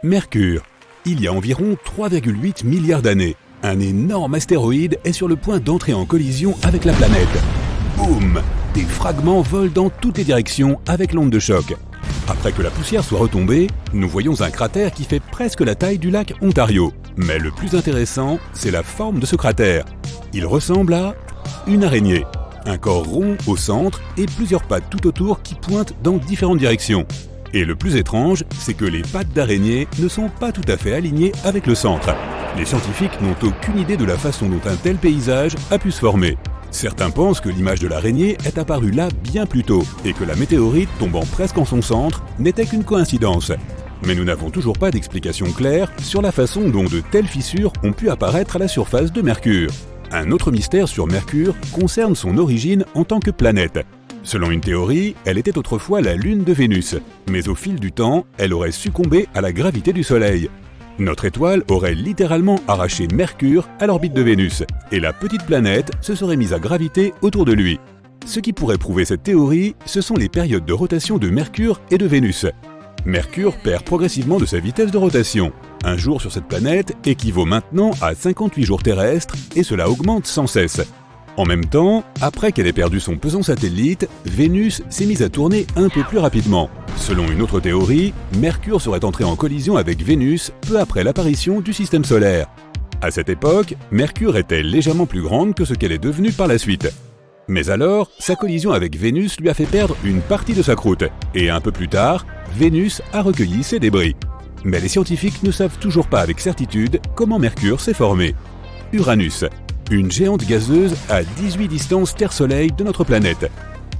Mercure. Il y a environ 3,8 milliards d'années, un énorme astéroïde est sur le point d'entrer en collision avec la planète. Boum! Des fragments volent dans toutes les directions avec l'onde de choc. Après que la poussière soit retombée, nous voyons un cratère qui fait presque la taille du lac Ontario. Mais le plus intéressant, c'est la forme de ce cratère. Il ressemble à une araignée. Un corps rond au centre et plusieurs pattes tout autour qui pointent dans différentes directions. Et le plus étrange, c'est que les pattes d'araignée ne sont pas tout à fait alignées avec le centre. Les scientifiques n'ont aucune idée de la façon dont un tel paysage a pu se former. Certains pensent que l'image de l'araignée est apparue là bien plus tôt et que la météorite tombant presque en son centre n'était qu'une coïncidence. Mais nous n'avons toujours pas d'explication claire sur la façon dont de telles fissures ont pu apparaître à la surface de Mercure. Un autre mystère sur Mercure concerne son origine en tant que planète. Selon une théorie, elle était autrefois la lune de Vénus, mais au fil du temps, elle aurait succombé à la gravité du Soleil. Notre étoile aurait littéralement arraché Mercure à l'orbite de Vénus, et la petite planète se serait mise à graviter autour de lui. Ce qui pourrait prouver cette théorie, ce sont les périodes de rotation de Mercure et de Vénus. Mercure perd progressivement de sa vitesse de rotation. Un jour sur cette planète équivaut maintenant à 58 jours terrestres, et cela augmente sans cesse. En même temps, après qu'elle ait perdu son pesant satellite, Vénus s'est mise à tourner un peu plus rapidement. Selon une autre théorie, Mercure serait entré en collision avec Vénus peu après l'apparition du système solaire. À cette époque, Mercure était légèrement plus grande que ce qu'elle est devenue par la suite. Mais alors, sa collision avec Vénus lui a fait perdre une partie de sa croûte, et un peu plus tard, Vénus a recueilli ses débris. Mais les scientifiques ne savent toujours pas avec certitude comment Mercure s'est formé. Uranus. Une géante gazeuse à 18 distances Terre-Soleil de notre planète.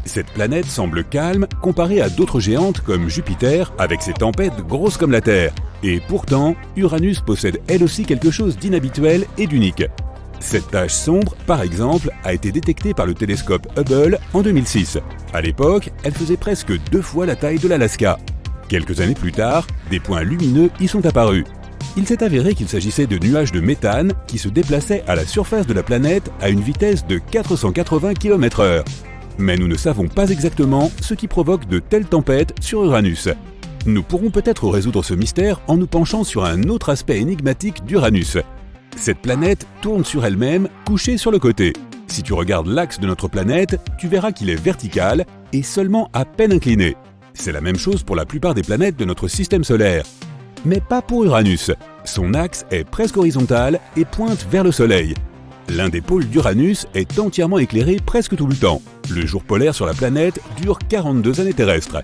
Cette planète semble calme comparée à d'autres géantes comme Jupiter avec ses tempêtes grosses comme la Terre. Et pourtant, Uranus possède elle aussi quelque chose d'inhabituel et d'unique. Cette tache sombre, par exemple, a été détectée par le télescope Hubble en 2006. À l'époque, elle faisait presque 2 fois la taille de l'Alaska. Quelques années plus tard, des points lumineux y sont apparus. Il s'est avéré qu'il s'agissait de nuages de méthane qui se déplaçaient à la surface de la planète à une vitesse de 480 km/h. Mais nous ne savons pas exactement ce qui provoque de telles tempêtes sur Uranus. Nous pourrons peut-être résoudre ce mystère en nous penchant sur un autre aspect énigmatique d'Uranus. Cette planète tourne sur elle-même, couchée sur le côté. Si tu regardes l'axe de notre planète, tu verras qu'il est vertical et seulement à peine incliné. C'est la même chose pour la plupart des planètes de notre système solaire. Mais pas pour Uranus. Son axe est presque horizontal et pointe vers le Soleil. L'un des pôles d'Uranus est entièrement éclairé presque tout le temps. Le jour polaire sur la planète dure 42 années terrestres.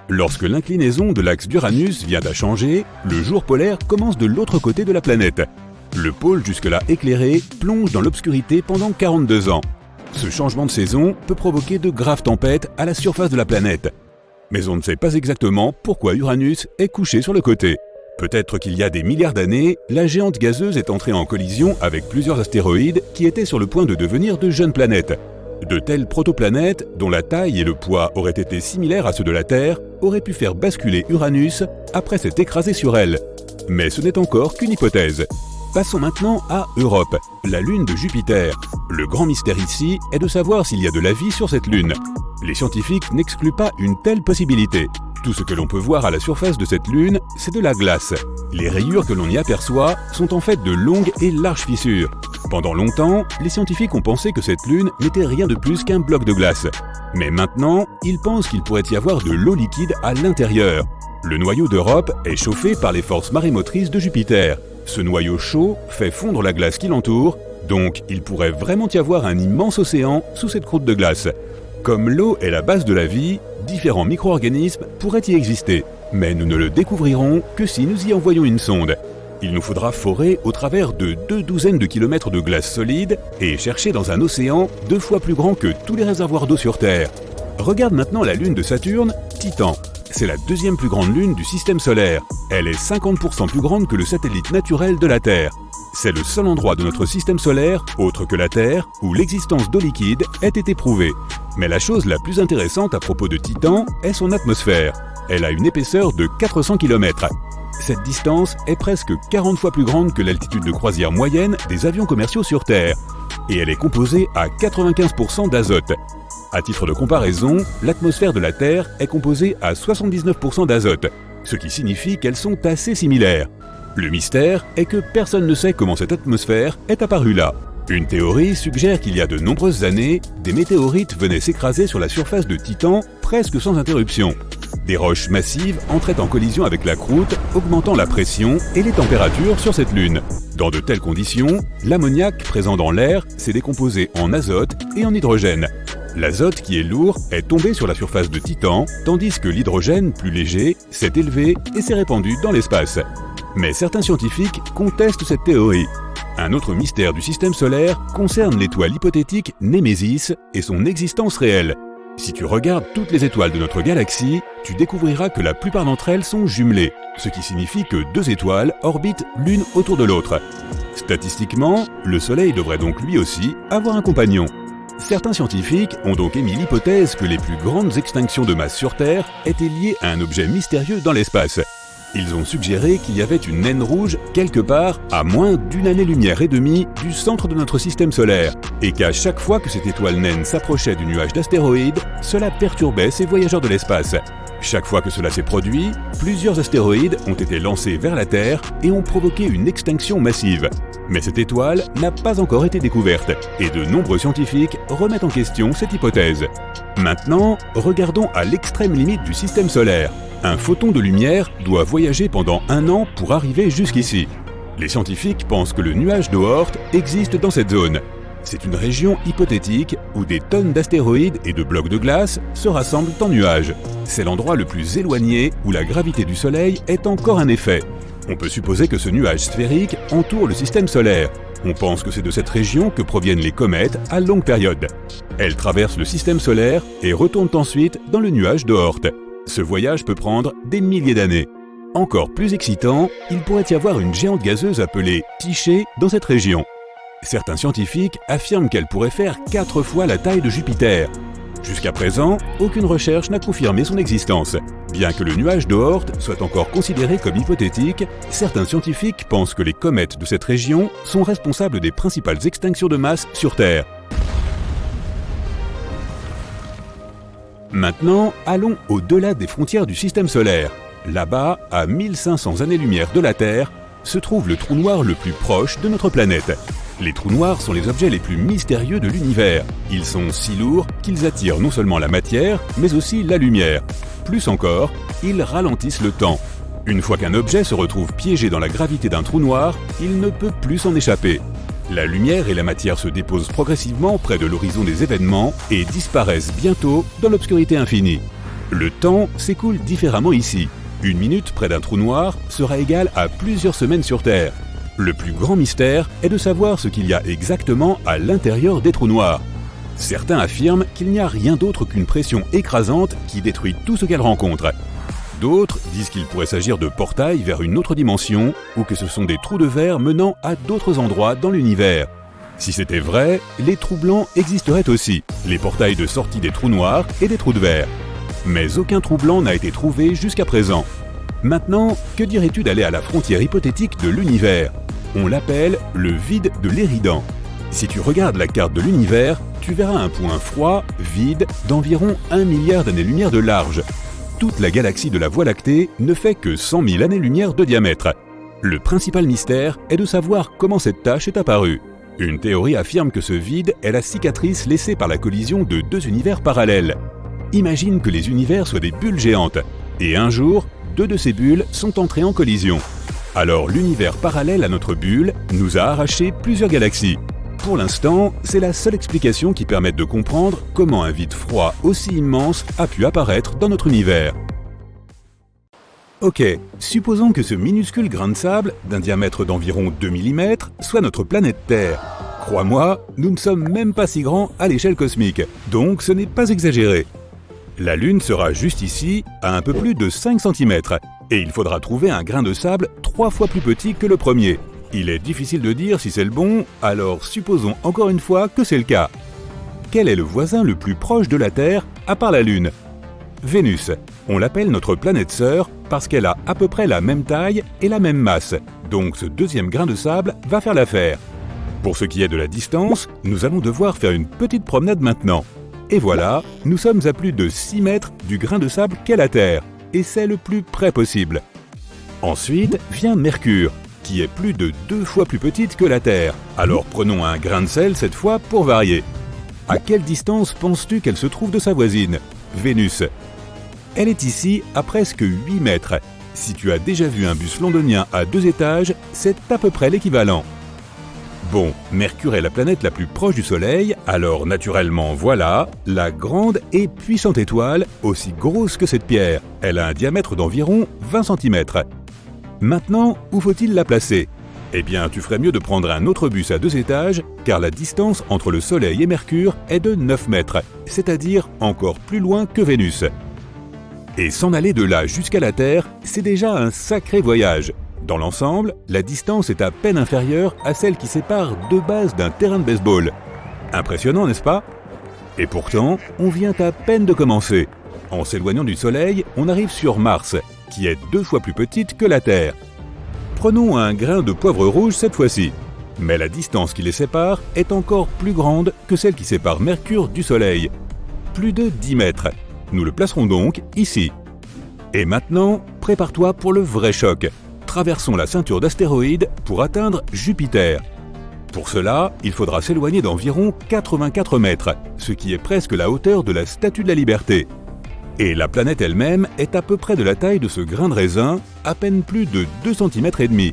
Lorsque l'inclinaison de l'axe d'Uranus vient à changer, le jour polaire commence de l'autre côté de la planète. Le pôle jusque-là éclairé plonge dans l'obscurité pendant 42 ans. Ce changement de saison peut provoquer de graves tempêtes à la surface de la planète. Mais on ne sait pas exactement pourquoi Uranus est couché sur le côté. Peut-être qu'il y a des milliards d'années, la géante gazeuse est entrée en collision avec plusieurs astéroïdes qui étaient sur le point de devenir de jeunes planètes. De telles protoplanètes, dont la taille et le poids auraient été similaires à ceux de la Terre, auraient pu faire basculer Uranus après s'être écrasé sur elle. Mais ce n'est encore qu'une hypothèse. Passons maintenant à Europe, la lune de Jupiter. Le grand mystère ici est de savoir s'il y a de la vie sur cette lune. Les scientifiques n'excluent pas une telle possibilité. Tout ce que l'on peut voir à la surface de cette lune, c'est de la glace. Les rayures que l'on y aperçoit sont en fait de longues et larges fissures. Pendant longtemps, les scientifiques ont pensé que cette lune n'était rien de plus qu'un bloc de glace. Mais maintenant, ils pensent qu'il pourrait y avoir de l'eau liquide à l'intérieur. Le noyau d'Europe est chauffé par les forces marémotrices de Jupiter. Ce noyau chaud fait fondre la glace qui l'entoure, donc il pourrait vraiment y avoir un immense océan sous cette croûte de glace. Comme l'eau est la base de la vie, différents micro-organismes pourraient y exister, mais nous ne le découvrirons que si nous y envoyons une sonde. Il nous faudra forer au travers de 2 douzaines de kilomètres de glace solide et chercher dans un océan 2 fois plus grand que tous les réservoirs d'eau sur Terre. Regarde maintenant la lune de Saturne, Titan. C'est la 2e plus grande lune du système solaire. Elle est 50% plus grande que le satellite naturel de la Terre. C'est le seul endroit de notre système solaire, autre que la Terre, où l'existence d'eau liquide ait été prouvée. Mais la chose la plus intéressante à propos de Titan est son atmosphère. Elle a une épaisseur de 400 km. Cette distance est presque 40 fois plus grande que l'altitude de croisière moyenne des avions commerciaux sur Terre. Et elle est composée à 95% d'azote. À titre de comparaison, l'atmosphère de la Terre est composée à 79% d'azote. ce qui signifie qu'elles sont assez similaires. Le mystère est que personne ne sait comment cette atmosphère est apparue là. Une théorie suggère qu'il y a de nombreuses années, des météorites venaient s'écraser sur la surface de Titan presque sans interruption. Des roches massives entraient en collision avec la croûte, augmentant la pression et les températures sur cette lune. Dans de telles conditions, l'ammoniac présent dans l'air s'est décomposé en azote et en hydrogène. L'azote, qui est lourd, est tombé sur la surface de Titan, tandis que l'hydrogène, plus léger, s'est élevé et s'est répandu dans l'espace. Mais certains scientifiques contestent cette théorie. Un autre mystère du système solaire concerne l'étoile hypothétique Némésis et son existence réelle. Si tu regardes toutes les étoiles de notre galaxie, tu découvriras que la plupart d'entre elles sont jumelées, ce qui signifie que deux étoiles orbitent l'une autour de l'autre. Statistiquement, le Soleil devrait donc lui aussi avoir un compagnon. Certains scientifiques ont donc émis l'hypothèse que les plus grandes extinctions de masse sur Terre étaient liées à un objet mystérieux dans l'espace. Ils ont suggéré qu'il y avait une naine rouge quelque part à moins d'une année-lumière et demie du centre de notre système solaire, et qu'à chaque fois que cette étoile naine s'approchait du nuage d'astéroïdes, cela perturbait ces voyageurs de l'espace. Chaque fois que cela s'est produit, plusieurs astéroïdes ont été lancés vers la Terre et ont provoqué une extinction massive. Mais cette étoile n'a pas encore été découverte, et de nombreux scientifiques remettent en question cette hypothèse. Maintenant, regardons à l'extrême limite du système solaire. Un photon de lumière doit voyager pendant 1 an pour arriver jusqu'ici. Les scientifiques pensent que le nuage d'Oort existe dans cette zone. C'est une région hypothétique où des tonnes d'astéroïdes et de blocs de glace se rassemblent en nuages. C'est l'endroit le plus éloigné où la gravité du Soleil est encore un effet. On peut supposer que ce nuage sphérique entoure le système solaire. On pense que c'est de cette région que proviennent les comètes à longue période. Elles traversent le système solaire et retournent ensuite dans le nuage d'Oort. Ce voyage peut prendre des milliers d'années. Encore plus excitant, il pourrait y avoir une géante gazeuse appelée Tyché dans cette région. Certains scientifiques affirment qu'elle pourrait faire 4 fois la taille de Jupiter. Jusqu'à présent, aucune recherche n'a confirmé son existence. Bien que le nuage d'Oort soit encore considéré comme hypothétique, certains scientifiques pensent que les comètes de cette région sont responsables des principales extinctions de masse sur Terre. Maintenant, allons au-delà des frontières du système solaire. Là-bas, à 1500 années-lumière de la Terre, se trouve le trou noir le plus proche de notre planète. Les trous noirs sont les objets les plus mystérieux de l'univers. Ils sont si lourds qu'ils attirent non seulement la matière, mais aussi la lumière. Plus encore, ils ralentissent le temps. Une fois qu'un objet se retrouve piégé dans la gravité d'un trou noir, il ne peut plus s'en échapper. La lumière et la matière se déposent progressivement près de l'horizon des événements et disparaissent bientôt dans l'obscurité infinie. Le temps s'écoule différemment ici. 1 minute près d'un trou noir sera égale à plusieurs semaines sur Terre. Le plus grand mystère est de savoir ce qu'il y a exactement à l'intérieur des trous noirs. Certains affirment qu'il n'y a rien d'autre qu'une pression écrasante qui détruit tout ce qu'elle rencontre. D'autres disent qu'il pourrait s'agir de portails vers une autre dimension ou que ce sont des trous de verre menant à d'autres endroits dans l'univers. Si c'était vrai, les trous blancs existeraient aussi, les portails de sortie des trous noirs et des trous de verre. Mais aucun trou blanc n'a été trouvé jusqu'à présent. Maintenant, que dirais-tu d'aller à la frontière hypothétique de l'univers ? On l'appelle le vide de l'Éridan. Si tu regardes la carte de l'univers, tu verras un point froid, vide, d'environ 1 milliard d'années-lumière de large. Toute la galaxie de la Voie lactée ne fait que 100 000 années-lumière de diamètre. Le principal mystère est de savoir comment cette tache est apparue. Une théorie affirme que ce vide est la cicatrice laissée par la collision de 2 univers parallèles. Imagine que les univers soient des bulles géantes, et un jour, 2 de ces bulles sont entrées en collision. Alors l'univers parallèle à notre bulle nous a arraché plusieurs galaxies. Pour l'instant, c'est la seule explication qui permette de comprendre comment un vide froid aussi immense a pu apparaître dans notre univers. Ok, supposons que ce minuscule grain de sable, d'un diamètre d'environ 2 mm, soit notre planète Terre. Crois-moi, nous ne sommes même pas si grands à l'échelle cosmique, donc ce n'est pas exagéré. La Lune sera juste ici, à un peu plus de 5 cm, et il faudra trouver un grain de sable 3 fois plus petit que le premier. Il est difficile de dire si c'est le bon, alors supposons encore une fois que c'est le cas. Quel est le voisin le plus proche de la Terre, à part la Lune ? Vénus. On l'appelle notre planète sœur parce qu'elle a à peu près la même taille et la même masse, donc ce deuxième grain de sable va faire l'affaire. Pour ce qui est de la distance, nous allons devoir faire une petite promenade maintenant. Et voilà, nous sommes à plus de 6 mètres du grain de sable qu'est la Terre. et c'est le plus près possible. Ensuite vient Mercure, qui est plus de 2 fois plus petite que la Terre. Alors prenons un grain de sel cette fois pour varier. À quelle distance penses-tu qu'elle se trouve de sa voisine, Vénus? Elle est ici à presque 8 mètres. Si tu as déjà vu un bus londonien à 2 étages, c'est à peu près l'équivalent. Bon, Mercure est la planète la plus proche du Soleil, alors naturellement voilà, la grande et puissante étoile, aussi grosse que cette pierre. Elle a un diamètre d'environ 20 cm. Maintenant, où faut-il la placer? Eh bien, tu ferais mieux de prendre un autre bus à 2 étages, car la distance entre le Soleil et Mercure est de 9 mètres, c'est-à-dire encore plus loin que Vénus. Et s'en aller de là jusqu'à la Terre, c'est déjà un sacré voyage. Dans l'ensemble, la distance est à peine inférieure à celle qui sépare 2 bases d'un terrain de baseball. Impressionnant, n'est-ce pas? Et pourtant, on vient à peine de commencer. En s'éloignant du Soleil, on arrive sur Mars, qui est 2 fois plus petite que la Terre. Prenons un grain de poivre rouge cette fois-ci. Mais la distance qui les sépare est encore plus grande que celle qui sépare Mercure du Soleil. Plus de 10 mètres. Nous le placerons donc ici. Et maintenant, prépare-toi pour le vrai choc. Traversons la ceinture d'astéroïdes pour atteindre Jupiter. Pour cela, il faudra s'éloigner d'environ 84 mètres, ce qui est presque la hauteur de la Statue de la Liberté. Et la planète elle-même est à peu près de la taille de ce grain de raisin, à peine plus de 2,5 cm.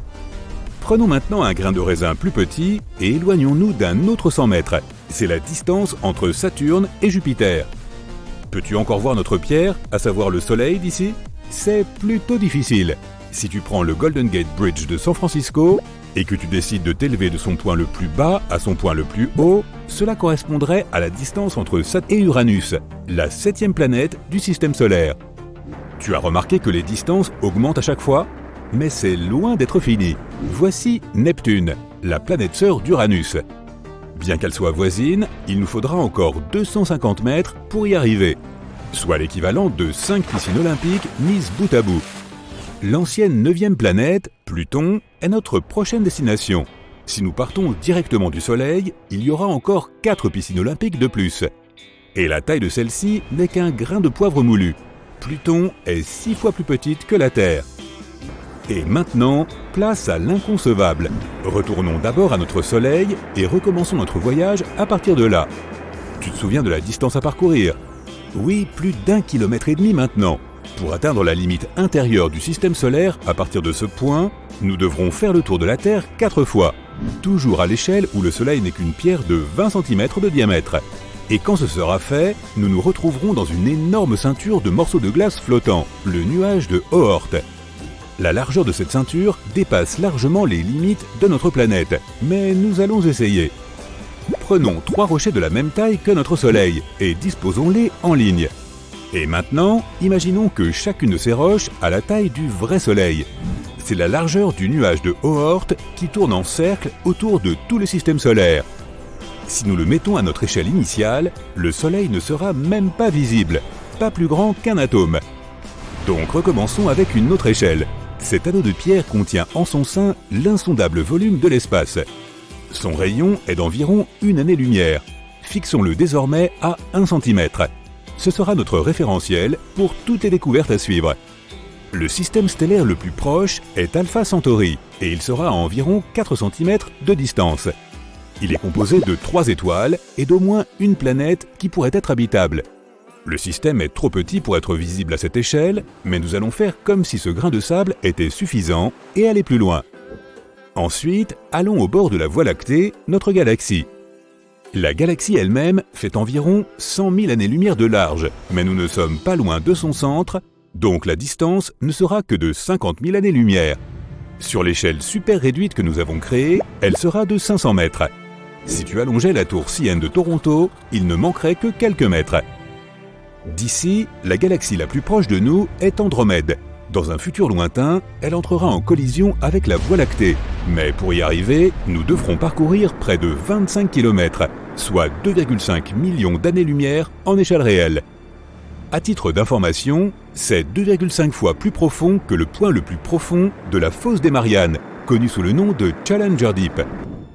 Prenons maintenant un grain de raisin plus petit et éloignons-nous d'un autre 100 mètres. C'est la distance entre Saturne et Jupiter. Peux-tu encore voir notre pierre, à savoir le Soleil d'ici? C'est plutôt difficile. Si tu prends le Golden Gate Bridge de San Francisco et que tu décides de t'élever de son point le plus bas à son point le plus haut, cela correspondrait à la distance entre Saturne et Uranus, la 7e planète du système solaire. Tu as remarqué que les distances augmentent à chaque fois? Mais c'est loin d'être fini. Voici Neptune, la planète sœur d'Uranus. Bien qu'elle soit voisine, il nous faudra encore 250 mètres pour y arriver, soit l'équivalent de 5 piscines olympiques mises bout à bout. L'ancienne 9e planète, Pluton, est notre prochaine destination. Si nous partons directement du Soleil, il y aura encore 4 piscines olympiques de plus. Et la taille de celle-ci n'est qu'un grain de poivre moulu. Pluton est 6 fois plus petite que la Terre. Et maintenant, place à l'inconcevable. Retournons d'abord à notre Soleil et recommençons notre voyage à partir de là. Tu te souviens de la distance à parcourir? Oui, plus d'1,5 km maintenant. Pour atteindre la limite intérieure du système solaire, à partir de ce point, nous devrons faire le tour de la Terre 4 fois. Toujours à l'échelle où le Soleil n'est qu'une pierre de 20 cm de diamètre. Et quand ce sera fait, nous nous retrouverons dans une énorme ceinture de morceaux de glace flottants, le nuage de Oort. La largeur de cette ceinture dépasse largement les limites de notre planète, mais nous allons essayer. Prenons 3 rochers de la même taille que notre Soleil et disposons-les en ligne. Et maintenant, imaginons que chacune de ces roches a la taille du vrai Soleil. C'est la largeur du nuage de Oort qui tourne en cercle autour de tout le système solaire. Si nous le mettons à notre échelle initiale, le Soleil ne sera même pas visible, pas plus grand qu'un atome. Donc recommençons avec une autre échelle. Cet anneau de pierre contient en son sein l'insondable volume de l'espace. Son rayon est d'environ 1 année-lumière. Fixons-le désormais à 1 cm. Ce sera notre référentiel pour toutes les découvertes à suivre. Le système stellaire le plus proche est Alpha Centauri et il sera à environ 4 cm de distance. Il est composé de 3 étoiles et d'au moins une planète qui pourrait être habitable. Le système est trop petit pour être visible à cette échelle, mais nous allons faire comme si ce grain de sable était suffisant et aller plus loin. Ensuite, allons au bord de la Voie lactée, notre galaxie. La galaxie elle-même fait environ 100 000 années-lumière de large, mais nous ne sommes pas loin de son centre, donc la distance ne sera que de 50 000 années-lumière. Sur l'échelle super réduite que nous avons créée, elle sera de 500 mètres. Si tu allongeais la tour CN de Toronto, il ne manquerait que quelques mètres. D'ici, la galaxie la plus proche de nous est Andromède. Dans un futur lointain, elle entrera en collision avec la Voie lactée. Mais pour y arriver, nous devrons parcourir près de 25 km, soit 2,5 millions d'années-lumière en échelle réelle. À titre d'information, c'est 2,5 fois plus profond que le point le plus profond de la fosse des Mariannes, connu sous le nom de Challenger Deep.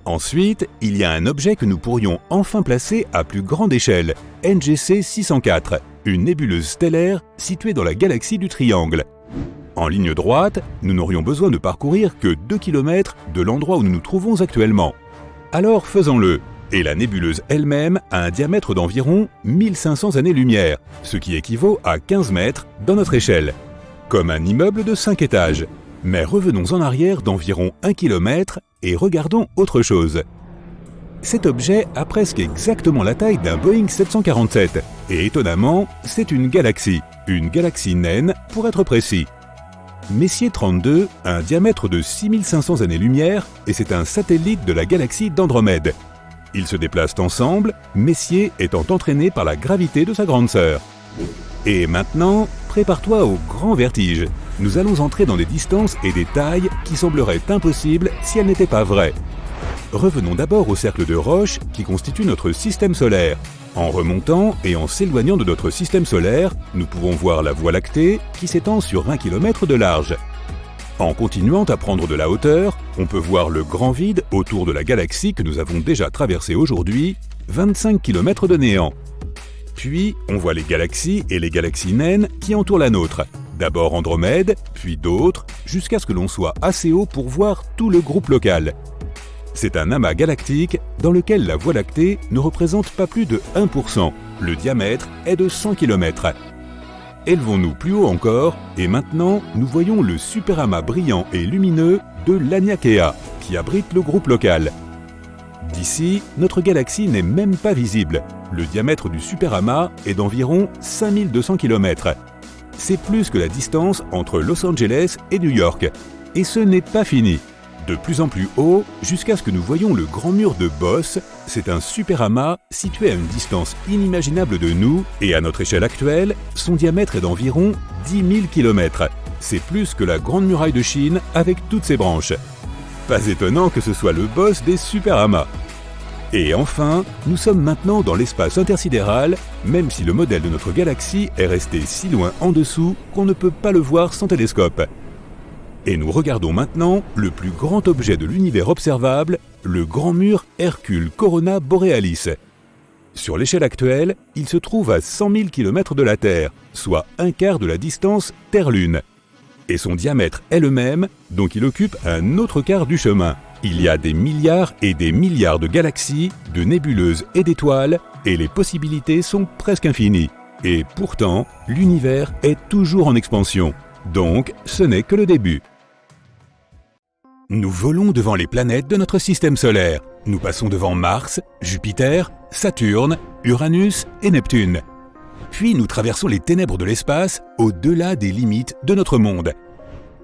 Ensuite, il y a un objet que nous pourrions enfin placer à plus grande échelle, NGC 604, une nébuleuse stellaire située dans la galaxie du Triangle. En ligne droite, nous n'aurions besoin de parcourir que 2 km de l'endroit où nous nous trouvons actuellement. Alors faisons-le, et la nébuleuse elle-même a un diamètre d'environ 1500 années-lumière, ce qui équivaut à 15 mètres dans notre échelle, comme un immeuble de 5 étages. Mais revenons en arrière d'environ 1 km et regardons autre chose. Cet objet a presque exactement la taille d'un Boeing 747, et étonnamment, c'est une galaxie naine pour être précis. Messier 32 a un diamètre de 6500 années-lumière et c'est un satellite de la galaxie d'Andromède. Ils se déplacent ensemble, Messier étant entraîné par la gravité de sa grande sœur. Et maintenant, prépare-toi au grand vertige. Nous allons entrer dans des distances et des tailles qui sembleraient impossibles si elles n'étaient pas vraies. Revenons d'abord au cercle de roches qui constitue notre système solaire. En remontant et en s'éloignant de notre système solaire, nous pouvons voir la Voie lactée qui s'étend sur 20 km de large. En continuant à prendre de la hauteur, on peut voir le grand vide autour de la galaxie que nous avons déjà traversée aujourd'hui, 25 km de néant. Puis, on voit les galaxies et les galaxies naines qui entourent la nôtre. D'abord Andromède, puis d'autres, jusqu'à ce que l'on soit assez haut pour voir tout le groupe local. C'est un amas galactique dans lequel la Voie lactée ne représente pas plus de 1%. Le diamètre est de 100 km. Élevons-nous plus haut encore, et maintenant nous voyons le superamas brillant et lumineux de Laniakea, qui abrite le groupe local. D'ici, notre galaxie n'est même pas visible. Le diamètre du superamas est d'environ 5200 km. C'est plus que la distance entre Los Angeles et New York. Et ce n'est pas fini. De plus en plus haut, jusqu'à ce que nous voyions le grand mur de Boss, c'est un superamas situé à une distance inimaginable de nous, et à notre échelle actuelle, son diamètre est d'environ 10 000 km. C'est plus que la Grande Muraille de Chine avec toutes ses branches. Pas étonnant que ce soit le boss des superamas. Et enfin, nous sommes maintenant dans l'espace intersidéral, même si le modèle de notre galaxie est resté si loin en dessous qu'on ne peut pas le voir sans télescope. Et nous regardons maintenant le plus grand objet de l'univers observable, le grand mur Hercule Corona Borealis. Sur l'échelle actuelle, il se trouve à 100 000 km de la Terre, soit un quart de la distance Terre-Lune. Et son diamètre est le même, donc il occupe un autre quart du chemin. Il y a des milliards et des milliards de galaxies, de nébuleuses et d'étoiles, et les possibilités sont presque infinies. Et pourtant, l'univers est toujours en expansion. Donc, ce n'est que le début. Nous volons devant les planètes de notre système solaire. Nous passons devant Mars, Jupiter, Saturne, Uranus et Neptune. Puis nous traversons les ténèbres de l'espace au-delà des limites de notre monde.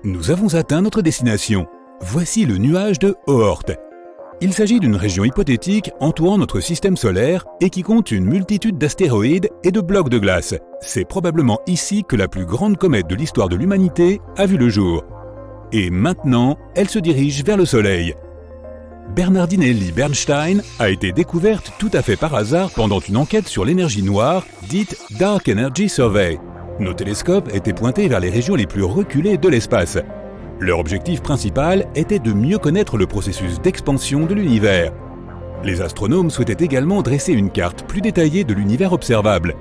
Nous avons atteint notre destination. Voici le nuage de Oort. Il s'agit d'une région hypothétique entourant notre système solaire et qui compte une multitude d'astéroïdes et de blocs de glace. C'est probablement ici que la plus grande comète de l'histoire de l'humanité a vu le jour. Et maintenant, elle se dirige vers le Soleil. Bernardinelli Bernstein a été découverte tout à fait par hasard pendant une enquête sur l'énergie noire, dite Dark Energy Survey. Nos télescopes étaient pointés vers les régions les plus reculées de l'espace. Leur objectif principal était de mieux connaître le processus d'expansion de l'univers. Les astronomes souhaitaient également dresser une carte plus détaillée de l'univers observable.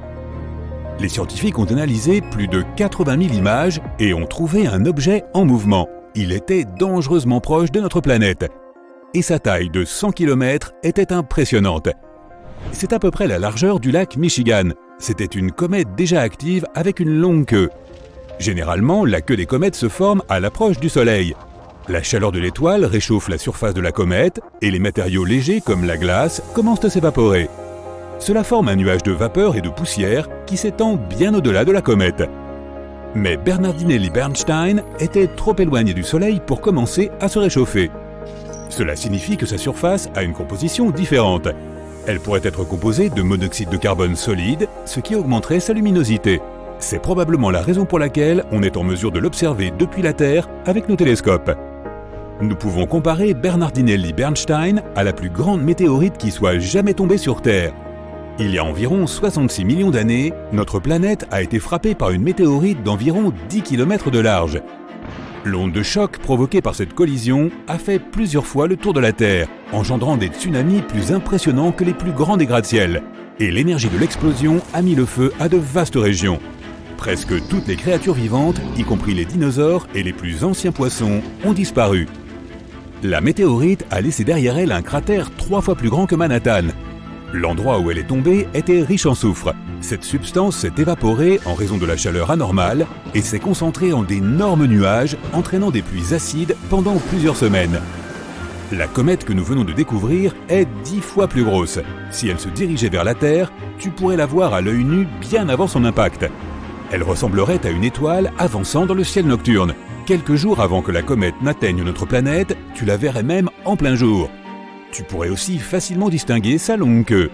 Les scientifiques ont analysé plus de 80 000 images et ont trouvé un objet en mouvement. Il était dangereusement proche de notre planète. Et sa taille de 100 km était impressionnante. C'est à peu près la largeur du lac Michigan. C'était une comète déjà active avec une longue queue. Généralement, la queue des comètes se forme à l'approche du Soleil. La chaleur de l'étoile réchauffe la surface de la comète et les matériaux légers comme la glace commencent à s'évaporer. Cela forme un nuage de vapeur et de poussière qui s'étend bien au-delà de la comète. Mais Bernardinelli Bernstein était trop éloigné du Soleil pour commencer à se réchauffer. Cela signifie que sa surface a une composition différente. Elle pourrait être composée de monoxyde de carbone solide, ce qui augmenterait sa luminosité. C'est probablement la raison pour laquelle on est en mesure de l'observer depuis la Terre avec nos télescopes. Nous pouvons comparer Bernardinelli Bernstein à la plus grande météorite qui soit jamais tombée sur Terre. Il y a environ 66 millions d'années, notre planète a été frappée par une météorite d'environ 10 km de large. L'onde de choc provoquée par cette collision a fait plusieurs fois le tour de la Terre, engendrant des tsunamis plus impressionnants que les plus grands des gratte-ciel. Et l'énergie de l'explosion a mis le feu à de vastes régions. Presque toutes les créatures vivantes, y compris les dinosaures et les plus anciens poissons, ont disparu. La météorite a laissé derrière elle un cratère 3 fois plus grand que Manhattan. L'endroit où elle est tombée était riche en soufre. Cette substance s'est évaporée en raison de la chaleur anormale et s'est concentrée en d'énormes nuages, entraînant des pluies acides pendant plusieurs semaines. La comète que nous venons de découvrir est 10 fois plus grosse. Si elle se dirigeait vers la Terre, tu pourrais la voir à l'œil nu bien avant son impact. Elle ressemblerait à une étoile avançant dans le ciel nocturne. Quelques jours avant que la comète n'atteigne notre planète, tu la verrais même en plein jour. Tu pourrais aussi facilement distinguer sa longue queue.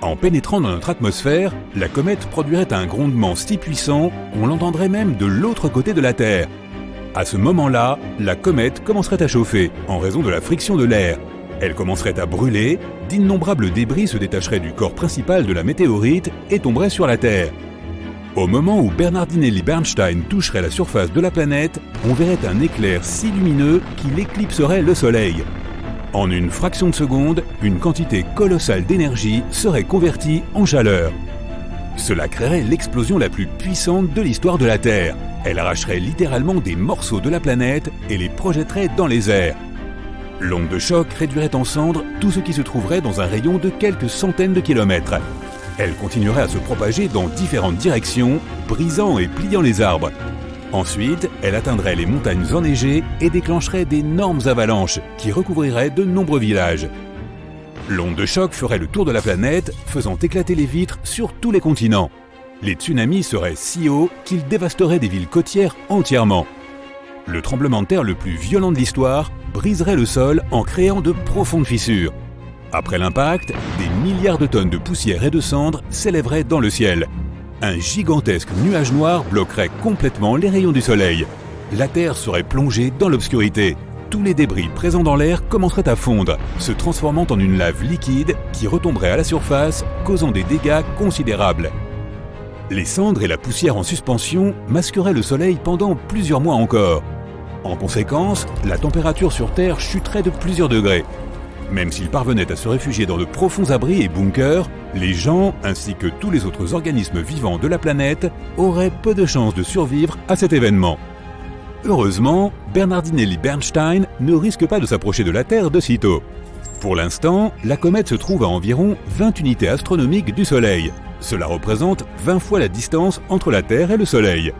En pénétrant dans notre atmosphère, la comète produirait un grondement si puissant qu'on l'entendrait même de l'autre côté de la Terre. À ce moment-là, la comète commencerait à chauffer en raison de la friction de l'air. Elle commencerait à brûler, d'innombrables débris se détacheraient du corps principal de la météorite et tomberaient sur la Terre. Au moment où Bernardinelli Bernstein toucherait la surface de la planète, on verrait un éclair si lumineux qu'il éclipserait le Soleil. En une fraction de seconde, une quantité colossale d'énergie serait convertie en chaleur. Cela créerait l'explosion la plus puissante de l'histoire de la Terre. Elle arracherait littéralement des morceaux de la planète et les projetterait dans les airs. L'onde de choc réduirait en cendres tout ce qui se trouverait dans un rayon de quelques centaines de kilomètres. Elle continuerait à se propager dans différentes directions, brisant et pliant les arbres. Ensuite, elle atteindrait les montagnes enneigées et déclencherait d'énormes avalanches qui recouvriraient de nombreux villages. L'onde de choc ferait le tour de la planète, faisant éclater les vitres sur tous les continents. Les tsunamis seraient si hauts qu'ils dévasteraient des villes côtières entièrement. Le tremblement de terre le plus violent de l'histoire briserait le sol en créant de profondes fissures. Après l'impact, des milliards de tonnes de poussière et de cendres s'élèveraient dans le ciel. Un gigantesque nuage noir bloquerait complètement les rayons du soleil. La Terre serait plongée dans l'obscurité. Tous les débris présents dans l'air commenceraient à fondre, se transformant en une lave liquide qui retomberait à la surface, causant des dégâts considérables. Les cendres et la poussière en suspension masqueraient le soleil pendant plusieurs mois encore. En conséquence, la température sur Terre chuterait de plusieurs degrés. Même s'ils parvenaient à se réfugier dans de profonds abris et bunkers, les gens, ainsi que tous les autres organismes vivants de la planète, auraient peu de chances de survivre à cet événement. Heureusement, Bernardinelli Bernstein ne risque pas de s'approcher de la Terre de sitôt. Pour l'instant, la comète se trouve à environ 20 unités astronomiques du Soleil. Cela représente 20 fois la distance entre la Terre et le Soleil.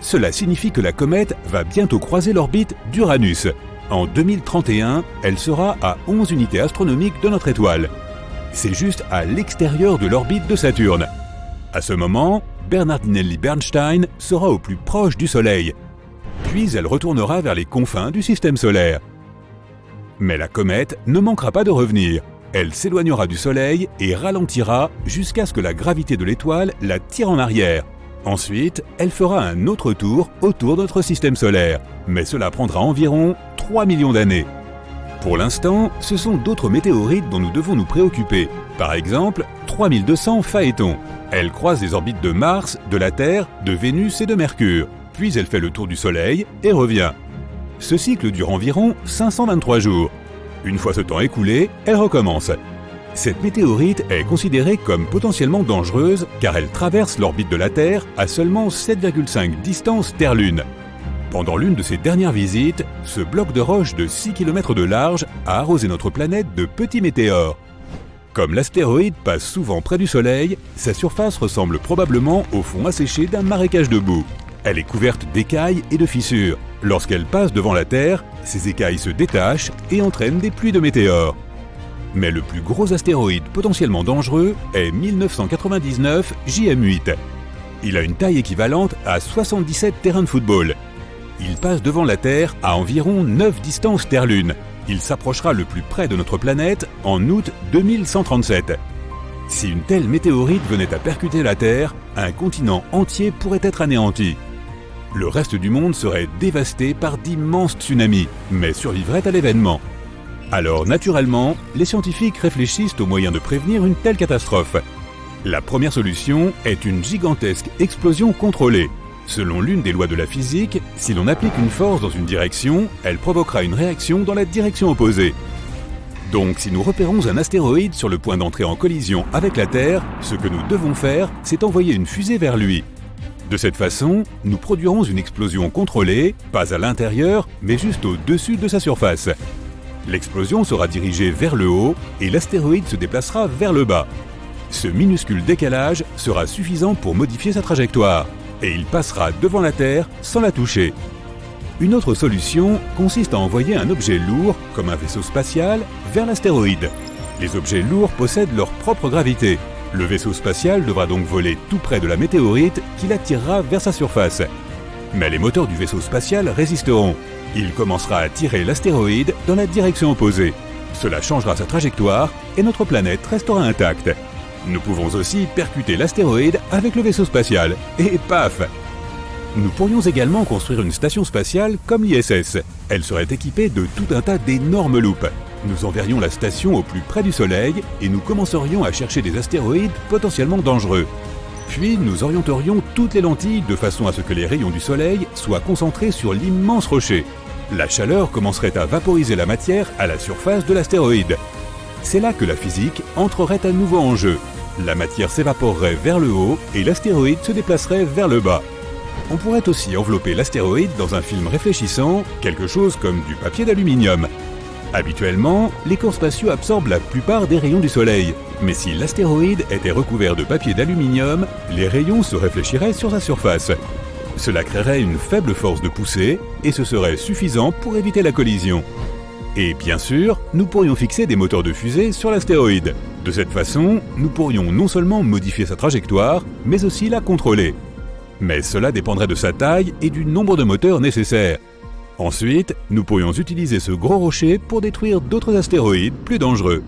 Cela signifie que la comète va bientôt croiser l'orbite d'Uranus. En 2031, elle sera à 11 unités astronomiques de notre étoile. C'est juste à l'extérieur de l'orbite de Saturne. À ce moment, Bernardinelli Bernstein sera au plus proche du Soleil. Puis elle retournera vers les confins du système solaire. Mais la comète ne manquera pas de revenir. Elle s'éloignera du Soleil et ralentira jusqu'à ce que la gravité de l'étoile la tire en arrière. Ensuite, elle fera un autre tour autour de notre système solaire, mais cela prendra environ 3 millions d'années. Pour l'instant, ce sont d'autres météorites dont nous devons nous préoccuper. Par exemple, 3200 Phaéton. Elle croise les orbites de Mars, de la Terre, de Vénus et de Mercure. Puis elle fait le tour du Soleil et revient. Ce cycle dure environ 523 jours. Une fois ce temps écoulé, elle recommence. Cette météorite est considérée comme potentiellement dangereuse car elle traverse l'orbite de la Terre à seulement 7,5 distance Terre-Lune. Pendant l'une de ses dernières visites, ce bloc de roche de 6 km de large a arrosé notre planète de petits météores. Comme l'astéroïde passe souvent près du Soleil, sa surface ressemble probablement au fond asséché d'un marécage de boue. Elle est couverte d'écailles et de fissures. Lorsqu'elle passe devant la Terre, ces écailles se détachent et entraînent des pluies de météores. Mais le plus gros astéroïde potentiellement dangereux est 1999 JM8. Il a une taille équivalente à 77 terrains de football. Il passe devant la Terre à environ 9 distances Terre-Lune. Il s'approchera le plus près de notre planète en août 2137. Si une telle météorite venait à percuter la Terre, un continent entier pourrait être anéanti. Le reste du monde serait dévasté par d'immenses tsunamis, mais survivrait à l'événement. Alors naturellement, les scientifiques réfléchissent aux moyens de prévenir une telle catastrophe. La première solution est une gigantesque explosion contrôlée. Selon l'une des lois de la physique, si l'on applique une force dans une direction, elle provoquera une réaction dans la direction opposée. Donc si nous repérons un astéroïde sur le point d'entrer en collision avec la Terre, ce que nous devons faire, c'est envoyer une fusée vers lui. De cette façon, nous produirons une explosion contrôlée, pas à l'intérieur, mais juste au-dessus de sa surface. L'explosion sera dirigée vers le haut et l'astéroïde se déplacera vers le bas. Ce minuscule décalage sera suffisant pour modifier sa trajectoire, et il passera devant la Terre sans la toucher. Une autre solution consiste à envoyer un objet lourd, comme un vaisseau spatial, vers l'astéroïde. Les objets lourds possèdent leur propre gravité. Le vaisseau spatial devra donc voler tout près de la météorite qui l'attirera vers sa surface. Mais les moteurs du vaisseau spatial résisteront. Il commencera à tirer l'astéroïde dans la direction opposée. Cela changera sa trajectoire et notre planète restera intacte. Nous pouvons aussi percuter l'astéroïde avec le vaisseau spatial. Et paf! Nous pourrions également construire une station spatiale comme l'ISS. Elle serait équipée de tout un tas d'énormes loupes. Nous enverrions la station au plus près du Soleil et nous commencerions à chercher des astéroïdes potentiellement dangereux. Puis nous orienterions toutes les lentilles de façon à ce que les rayons du Soleil soient concentrés sur l'immense rocher. La chaleur commencerait à vaporiser la matière à la surface de l'astéroïde. C'est là que la physique entrerait à nouveau en jeu. La matière s'évaporerait vers le haut et l'astéroïde se déplacerait vers le bas. On pourrait aussi envelopper l'astéroïde dans un film réfléchissant, quelque chose comme du papier d'aluminium. Habituellement, les corps spatiaux absorbent la plupart des rayons du Soleil. Mais si l'astéroïde était recouvert de papier d'aluminium, les rayons se réfléchiraient sur sa surface. Cela créerait une faible force de poussée et ce serait suffisant pour éviter la collision. Et bien sûr, nous pourrions fixer des moteurs de fusée sur l'astéroïde. De cette façon, nous pourrions non seulement modifier sa trajectoire, mais aussi la contrôler. Mais cela dépendrait de sa taille et du nombre de moteurs nécessaires. Ensuite, nous pourrions utiliser ce gros rocher pour détruire d'autres astéroïdes plus dangereux.